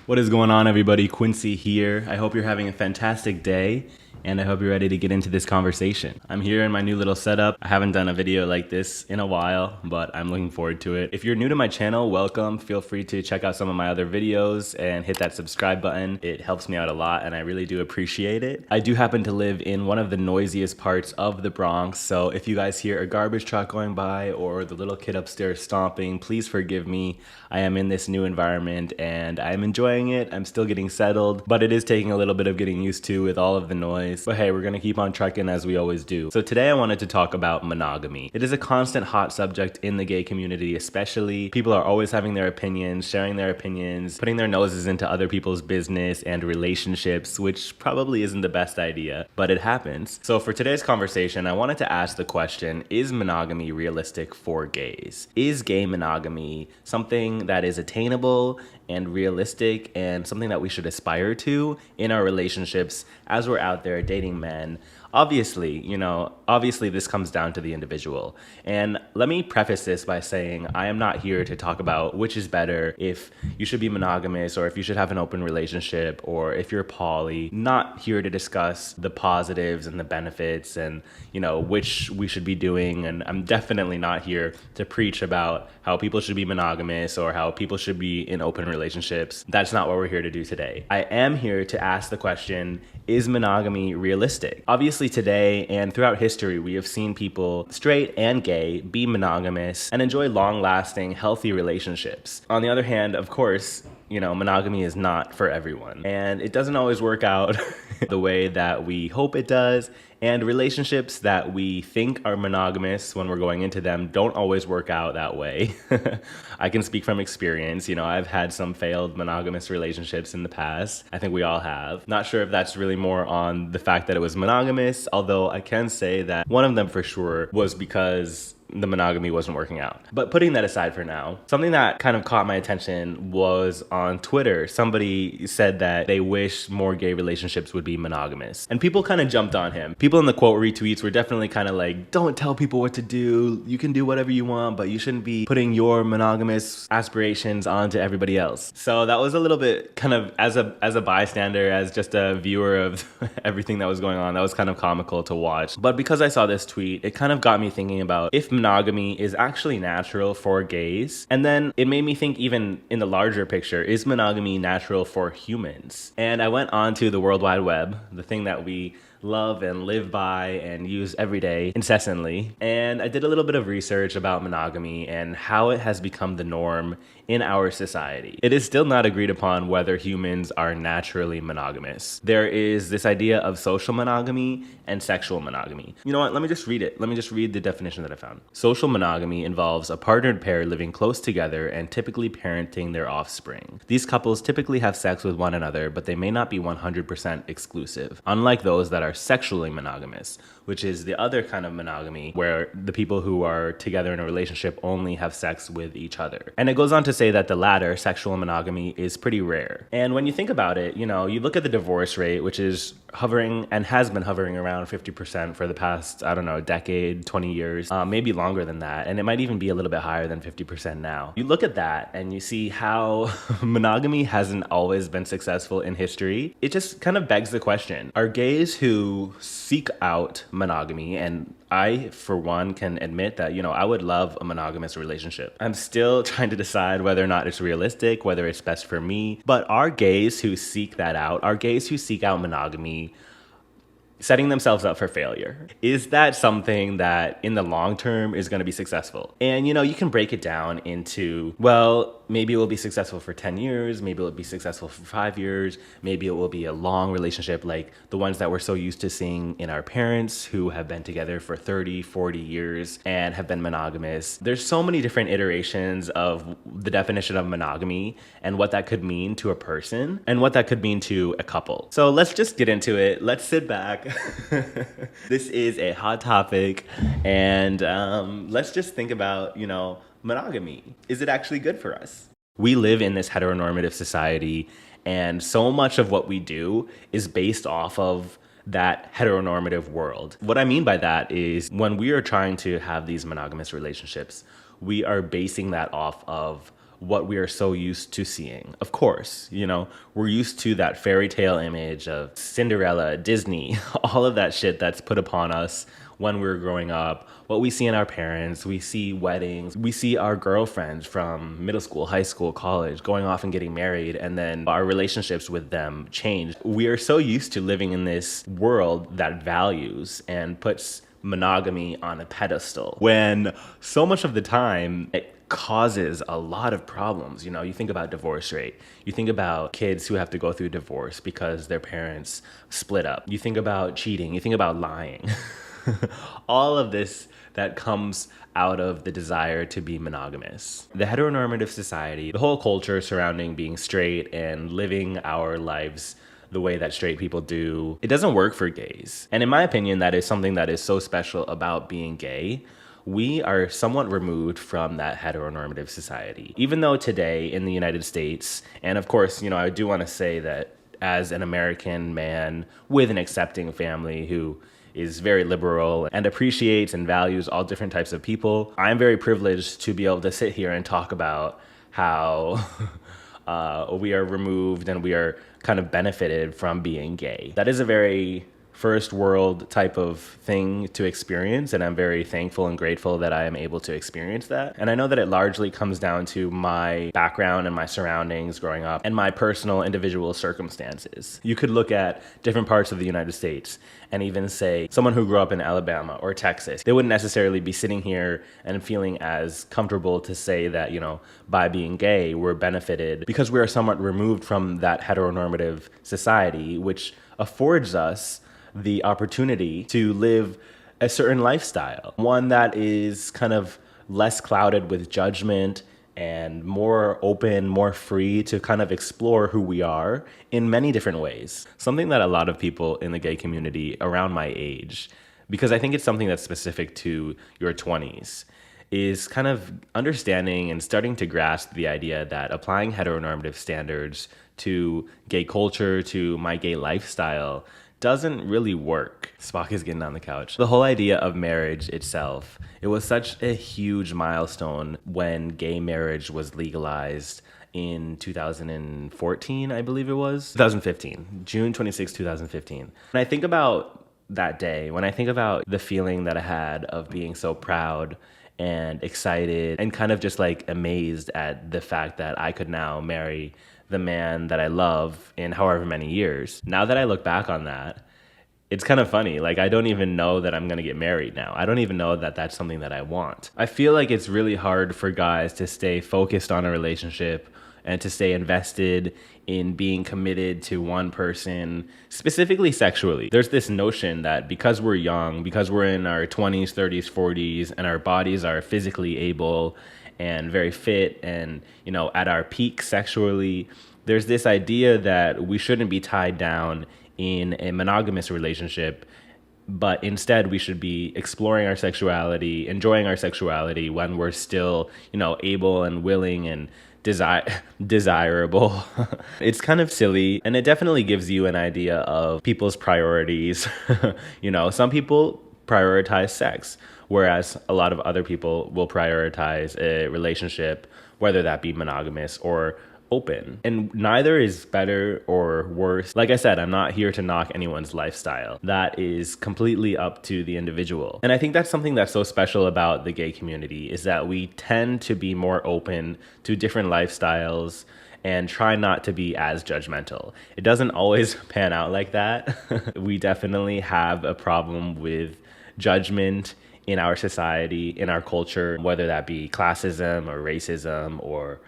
What is going on, everybody? Quincy here. I hope you're having a fantastic day, and I hope you're ready to get into this conversation. I'm here in my new little setup. I haven't done a video like this in a while, but I'm looking forward to it. If you're new to my channel, welcome. Feel free to check out some of my other videos and hit that subscribe button. It helps me out a lot, and I really do appreciate it. I do happen to live in one of the noisiest parts of the Bronx, so if you guys hear a garbage truck going by or the little kid upstairs stomping, please forgive me. I am in this new environment, and I'm enjoying it. I'm still getting settled, but it is taking a little bit of getting used to with all of the noise. But hey, we're gonna keep on trucking as we always do. So today I wanted to talk about monogamy. It is a constant hot subject in the gay community, especially. People are always having their opinions, sharing their opinions, putting their noses into other people's business and relationships, which probably isn't the best idea, but it happens. So for today's conversation, I wanted to ask the question, is monogamy realistic for gays? Is gay monogamy something that is attainable and realistic and something that we should aspire to in our relationships as we're out there dating men? Obviously this comes down to the individual. And let me preface this by saying I am not here to talk about which is better, if you should be monogamous or if you should have an open relationship or if you're poly. Not here to discuss the positives and the benefits and, which we should be doing. And I'm definitely not here to preach about how people should be monogamous or how people should be in open relationships. That's not what we're here to do today. I am here to ask the question, is monogamy realistic? Obviously today and throughout history, we have seen people, straight and gay, be monogamous and enjoy long-lasting, healthy relationships. On the other hand, of course, monogamy is not for everyone. And it doesn't always work out the way that we hope it does. And relationships that we think are monogamous when we're going into them don't always work out that way. I can speak from experience. I've had some failed monogamous relationships in the past. I think we all have. Not sure if that's really more on the fact that it was monogamous, although I can say that one of them for sure was because the monogamy wasn't working out. But putting that aside for now, something that kind of caught my attention was on Twitter. Somebody said that they wish more gay relationships would be monogamous. And people kind of jumped on him. People in the quote retweets were definitely kind of like, don't tell people what to do. You can do whatever you want, but you shouldn't be putting your monogamous aspirations onto everybody else. So that was a little bit kind of, as a bystander, as just a viewer of everything that was going on, that was kind of comical to watch. But because I saw this tweet, it kind of got me thinking about if monogamy is actually natural for gays. And then it made me think, even in the larger picture, is monogamy natural for humans? And I went on to the World Wide Web, the thing that we love and live by and use every day incessantly. And I did a little bit of research about monogamy and how it has become the norm in our society. It is still not agreed upon whether humans are naturally monogamous. There is this idea of social monogamy and sexual monogamy. You know what? Let me just read it. Let me just read the definition that I found. Social monogamy involves a partnered pair living close together and typically parenting their offspring. These couples typically have sex with one another, but they may not be 100% exclusive, unlike those that are sexually monogamous, which is the other kind of monogamy where the people who are together in a relationship only have sex with each other. And it goes on to say that the latter, sexual monogamy, is pretty rare. And when you think about it, you look at the divorce rate, which is hovering and has been hovering around 50% for the past, decade, 20 years, maybe longer than that. And it might even be a little bit higher than 50% now. You look at that and you see how monogamy hasn't always been successful in history. It just kind of begs the question, are gays who seek out monogamy, and I, for one, can admit that, I would love a monogamous relationship. I'm still trying to decide whether or not it's realistic, whether it's best for me. But are gays who seek that out, are gays who seek out monogamy setting themselves up for failure? Is that something that in the long term is going to be successful? And you can break it down into, well, maybe it will be successful for 10 years, maybe it will be successful for 5 years, maybe it will be a long relationship like the ones that we're so used to seeing in our parents who have been together for 30, 40 years and have been monogamous. There's so many different iterations of the definition of monogamy and what that could mean to a person and what that could mean to a couple. So let's just get into it. Let's sit back. This is a hot topic, and let's just think about, monogamy. Is it actually good for us? We live in this heteronormative society, and so much of what we do is based off of that heteronormative world. What I mean by that is when we are trying to have these monogamous relationships, we are basing that off of what we are so used to seeing. Of course, we're used to that fairy tale image of Cinderella, Disney, all of that shit that's put upon us when we were growing up, what we see in our parents, we see weddings, we see our girlfriends from middle school, high school, college, going off and getting married, and then our relationships with them change. We are so used to living in this world that values and puts monogamy on a pedestal, when so much of the time it causes a lot of problems. You think about divorce rate. You think about kids who have to go through divorce because their parents split up. You think about cheating. You think about lying. All of this that comes out of the desire to be monogamous. The heteronormative society, the whole culture surrounding being straight and living our lives the way that straight people do, it doesn't work for gays. And in my opinion, that is something that is so special about being gay. We are somewhat removed from that heteronormative society. Even though today in the United States, and of course, I do want to say that as an American man with an accepting family who is very liberal and appreciates and values all different types of people, I'm very privileged to be able to sit here and talk about how we are removed and we are kind of benefited from being gay. That is a very first world type of thing to experience, and I'm very thankful and grateful that I am able to experience that. And I know that it largely comes down to my background and my surroundings growing up and my personal individual circumstances. You could look at different parts of the United States and even say someone who grew up in Alabama or Texas, they wouldn't necessarily be sitting here and feeling as comfortable to say that, by being gay, we're benefited because we are somewhat removed from that heteronormative society, which affords us the opportunity to live a certain lifestyle, one that is kind of less clouded with judgment and more open, more free to kind of explore who we are in many different ways. Something that a lot of people in the gay community around my age, because I think it's something that's specific to your 20s, is kind of understanding and starting to grasp the idea that applying heteronormative standards to gay culture, to my gay lifestyle, doesn't really work. Spock is getting on the couch. The whole idea of marriage itself, it was such a huge milestone when gay marriage was legalized in 2014, I believe it was. 2015, June 26, 2015. When I think about that day, when I think about the feeling that I had of being so proud and excited and kind of just like amazed at the fact that I could now marry the man that I love in however many years. Now that I look back on that, it's kind of funny. Like, I don't even know that I'm going to get married now. I don't even know that that's something that I want. I feel like it's really hard for guys to stay focused on a relationship and to stay invested in being committed to one person, specifically sexually. There's this notion that because we're young, because we're in our 20s, 30s, 40s, and our bodies are physically able and very fit and, at our peak sexually, there's this idea that we shouldn't be tied down in a monogamous relationship, but instead we should be exploring our sexuality, enjoying our sexuality when we're still, able and willing and desirable. It's kind of silly, and it definitely gives you an idea of people's priorities. Some people prioritize sex, whereas a lot of other people will prioritize a relationship, whether that be monogamous or open. And neither is better or worse. Like I said, I'm not here to knock anyone's lifestyle. That is completely up to the individual. And I think that's something that's so special about the gay community, is that we tend to be more open to different lifestyles and try not to be as judgmental. It doesn't always pan out like that. We definitely have a problem with judgment in our society, in our culture, whether that be classism or racism or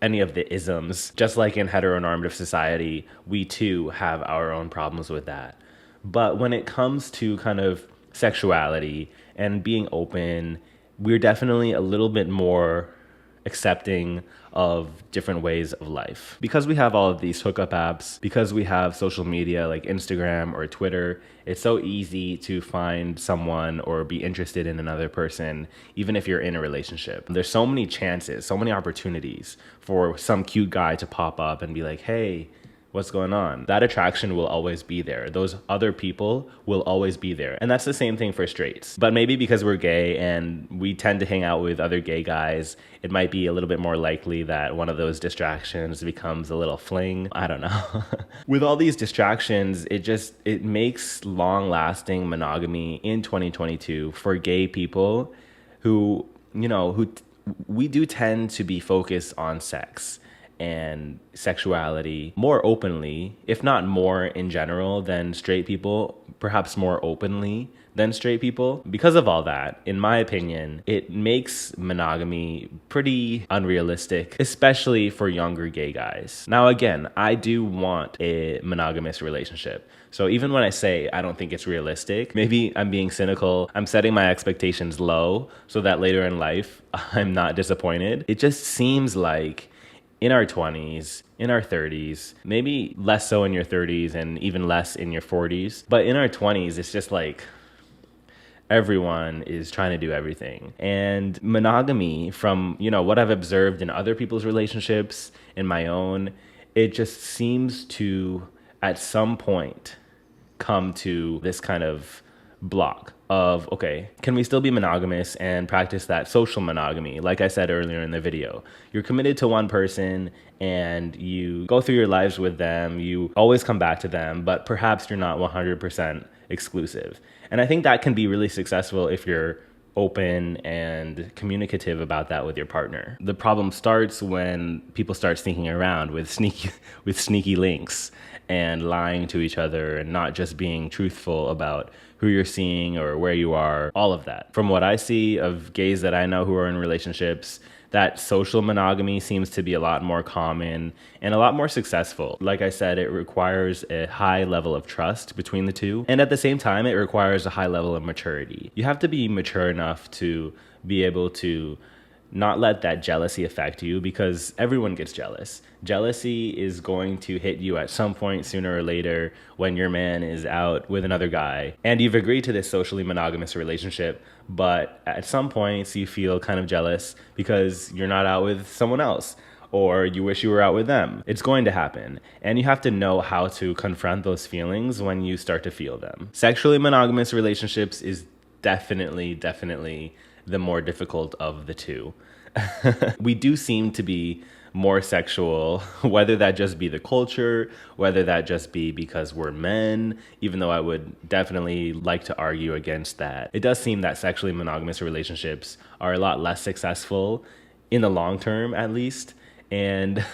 any of the isms. Just like in heteronormative society, we too have our own problems with that. But when it comes to kind of sexuality and being open, we're definitely a little bit more accepting of different ways of life. Because we have all of these hookup apps, because we have social media like Instagram or Twitter, it's so easy to find someone or be interested in another person, even if you're in a relationship. There's so many chances, so many opportunities for some cute guy to pop up and be like, hey, What's going on? That attraction will always be there. Those other people will always be there. And that's the same thing for straights. But maybe because we're gay and we tend to hang out with other gay guys, it might be a little bit more likely that one of those distractions becomes a little fling. I don't know. With all these distractions, it makes long-lasting monogamy in 2022 for gay people who we do tend to be focused on sex and sexuality more openly, if not more in general than straight people, perhaps more openly than straight people. Because of all that, in my opinion, it makes monogamy pretty unrealistic, especially for younger gay guys. Now, again, I do want a monogamous relationship. So even when I say I don't think it's realistic, maybe I'm being cynical. I'm setting my expectations low so that later in life, I'm not disappointed. It just seems like in our 20s, in our 30s, maybe less so in your 30s and even less in your 40s. But in our 20s, it's just like everyone is trying to do everything. And monogamy, from what I've observed in other people's relationships, in my own, it just seems to, at some point, come to this kind of block of, okay, can we still be monogamous and practice that social monogamy? Like I said earlier in the video, you're committed to one person and you go through your lives with them. You always come back to them, but perhaps you're not 100% exclusive. And I think that can be really successful if you're open and communicative about that with your partner. The problem starts when people start sneaking around with sneaky links and lying to each other and not just being truthful about who you're seeing or where you are, all of that. From what I see of gays that I know who are in relationships, that social monogamy seems to be a lot more common and a lot more successful. Like I said, it requires a high level of trust between the two. And at the same time, it requires a high level of maturity. You have to be mature enough to be able to not let that jealousy affect you, because everyone gets jealous. Jealousy is going to hit you at some point sooner or later when your man is out with another guy and you've agreed to this socially monogamous relationship, but at some points you feel kind of jealous because you're not out with someone else, or you wish you were out with them. It's going to happen. And you have to know how to confront those feelings when you start to feel them. Sexually monogamous relationships is definitely the more difficult of the two. We do seem to be more sexual, whether that just be the culture, whether that just be because we're men, even though I would definitely like to argue against that. It does seem that sexually monogamous relationships are a lot less successful in the long term, at least. And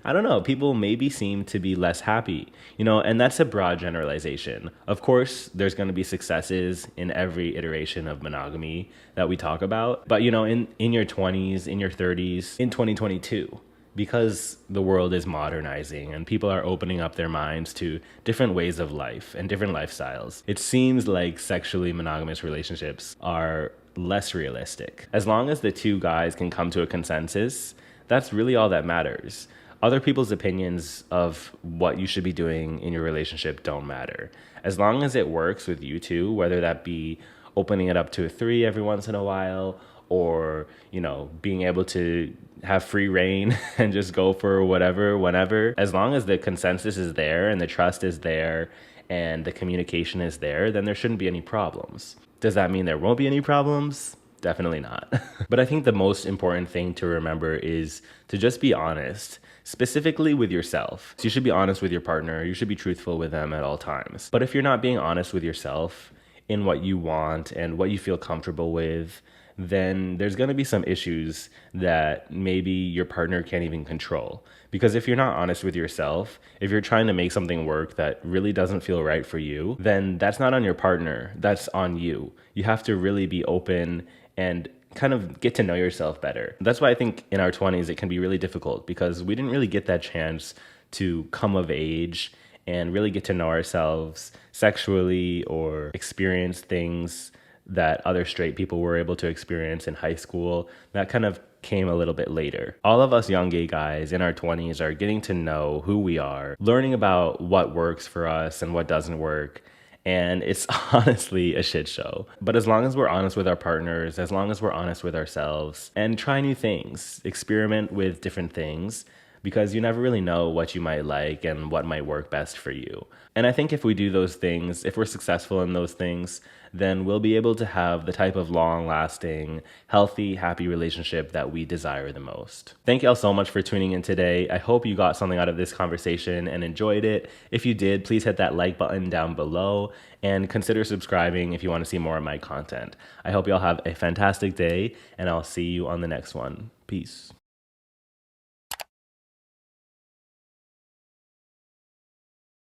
I don't know, people maybe seem to be less happy, and that's a broad generalization. Of course, there's going to be successes in every iteration of monogamy that we talk about. But, in your 20s, in your 30s, in 2022, because the world is modernizing and people are opening up their minds to different ways of life and different lifestyles, it seems like sexually monogamous relationships are less realistic. As long as the two guys can come to a consensus, that's really all that matters. Other people's opinions of what you should be doing in your relationship don't matter. As long as it works with you two, whether that be opening it up to a 3 every once in a while, or, being able to have free reign and just go for whatever, whenever. As long as the consensus is there and the trust is there and the communication is there, then there shouldn't be any problems. Does that mean there won't be any problems? Definitely not. But I think the most important thing to remember is to just be honest, specifically with yourself. So you should be honest with your partner. You should be truthful with them at all times. But if you're not being honest with yourself in what you want and what you feel comfortable with, then there's going to be some issues that maybe your partner can't even control. Because if you're not honest with yourself, if you're trying to make something work that really doesn't feel right for you, then that's not on your partner, that's on you. You have to really be open and kind of get to know yourself better. That's why I think in our 20s it can be really difficult, because we didn't really get that chance to come of age and really get to know ourselves sexually or experience things that other straight people were able to experience in high school. That kind of came a little bit later. All of us young gay guys in our 20s are getting to know who we are, learning about what works for us and what doesn't work. And it's honestly a shit show. But as long as we're honest with our partners, as long as we're honest with ourselves and try new things, experiment with different things, because you never really know what you might like and what might work best for you. And I think if we do those things, if we're successful in those things, then we'll be able to have the type of long-lasting, healthy, happy relationship that we desire the most. Thank you all so much for tuning in today. I hope you got something out of this conversation and enjoyed it. If you did, please hit that like button down below and consider subscribing if you want to see more of my content. I hope you all have a fantastic day, and I'll see you on the next one. Peace.